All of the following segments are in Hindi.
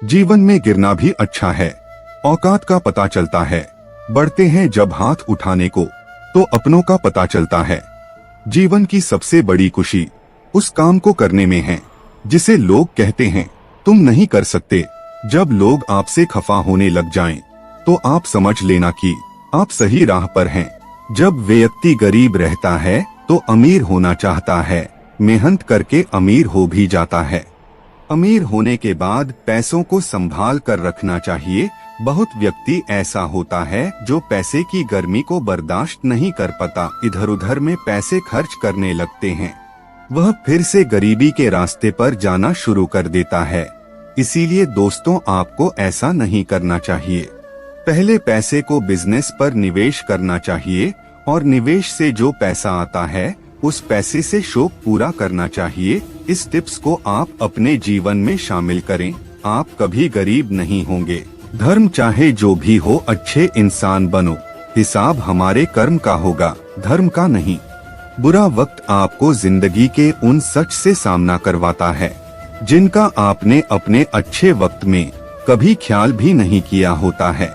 जीवन में गिरना भी अच्छा है, औकात का पता चलता है। बढ़ते हैं जब हाथ उठाने को, तो अपनों का पता चलता है। जीवन की सबसे बड़ी खुशी उस काम को करने में है जिसे लोग कहते हैं तुम नहीं कर सकते। जब लोग आपसे खफा होने लग जाएं, तो आप समझ लेना कि आप सही राह पर हैं। जब व्यक्ति गरीब रहता है तो अमीर होना चाहता है, मेहनत करके अमीर हो भी जाता है। अमीर होने के बाद पैसों को संभाल कर रखना चाहिए। बहुत व्यक्ति ऐसा होता है जो पैसे की गर्मी को बर्दाश्त नहीं कर पाता, इधर उधर में पैसे खर्च करने लगते हैं। वह फिर से गरीबी के रास्ते पर जाना शुरू कर देता है। इसीलिए दोस्तों, आपको ऐसा नहीं करना चाहिए। पहले पैसे को बिजनेस पर निवेश करना चाहिए और निवेश से जो पैसा आता है उस पैसे से शौक पूरा करना चाहिए। इस टिप्स को आप अपने जीवन में शामिल करें, आप कभी गरीब नहीं होंगे। धर्म चाहे जो भी हो, अच्छे इंसान बनो। हिसाब हमारे कर्म का होगा, धर्म का नहीं। बुरा वक्त आपको जिंदगी के उन सच से सामना करवाता है जिनका आपने अपने अच्छे वक्त में कभी ख्याल भी नहीं किया होता है।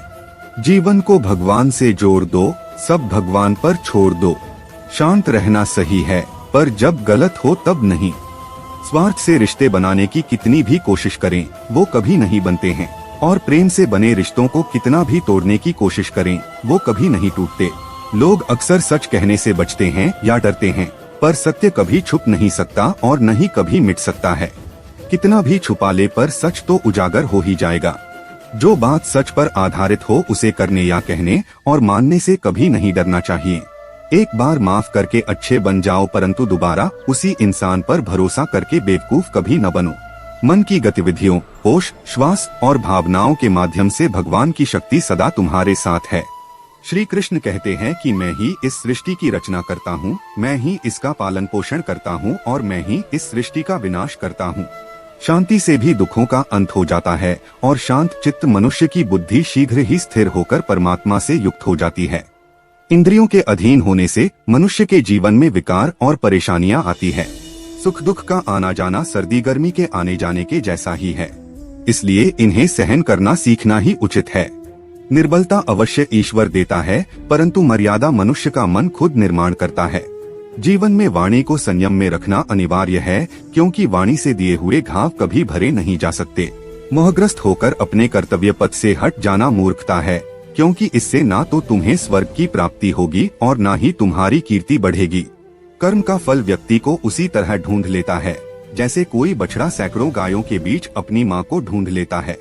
जीवन को भगवान से जोड़ दो, सब भगवान पर छोड़ दो। शांत रहना सही है, पर जब गलत हो तब नहीं। स्वार्थ से रिश्ते बनाने की कितनी भी कोशिश करें, वो कभी नहीं बनते हैं। और प्रेम से बने रिश्तों को कितना भी तोड़ने की कोशिश करें, वो कभी नहीं टूटते। लोग अक्सर सच कहने से बचते हैं या डरते हैं, पर सत्य कभी छुप नहीं सकता और न ही कभी मिट सकता है। कितना भी छुपा ले, पर सच तो उजागर हो ही जाएगा। जो बात सच पर आधारित हो उसे करने या कहने और मानने से कभी नहीं डरना चाहिए। एक बार माफ करके अच्छे बन जाओ, परंतु दोबारा उसी इंसान पर भरोसा करके बेवकूफ कभी न बनो। मन की गतिविधियों, होश, श्वास और भावनाओं के माध्यम से भगवान की शक्ति सदा तुम्हारे साथ है। श्री कृष्ण कहते हैं कि मैं ही इस सृष्टि की रचना करता हूँ, मैं ही इसका पालन पोषण करता हूँ और मैं ही इस सृष्टि का विनाश करता हूँ। शांति से भी दुखों का अंत हो जाता है और शांत चित्त मनुष्य की बुद्धि शीघ्र ही स्थिर होकर परमात्मा से युक्त हो जाती है। इंद्रियों के अधीन होने से मनुष्य के जीवन में विकार और परेशानियां आती है। सुख दुख का आना जाना सर्दी गर्मी के आने जाने के जैसा ही है, इसलिए इन्हें सहन करना सीखना ही उचित है। निर्बलता अवश्य ईश्वर देता है, परंतु मर्यादा मनुष्य का मन खुद निर्माण करता है। जीवन में वाणी को संयम में रखना अनिवार्य है, क्योंकि वाणी से दिए हुए घाव कभी भरे नहीं जा सकते। मोहग्रस्त होकर अपने कर्तव्य पथ से हट जाना मूर्खता है, क्योंकि इससे ना तो तुम्हें स्वर्ग की प्राप्ति होगी और ना ही तुम्हारी कीर्ति बढ़ेगी। कर्म का फल व्यक्ति को उसी तरह ढूंढ लेता है जैसे कोई बछड़ा सैकड़ों गायों के बीच अपनी माँ को ढूंढ लेता है।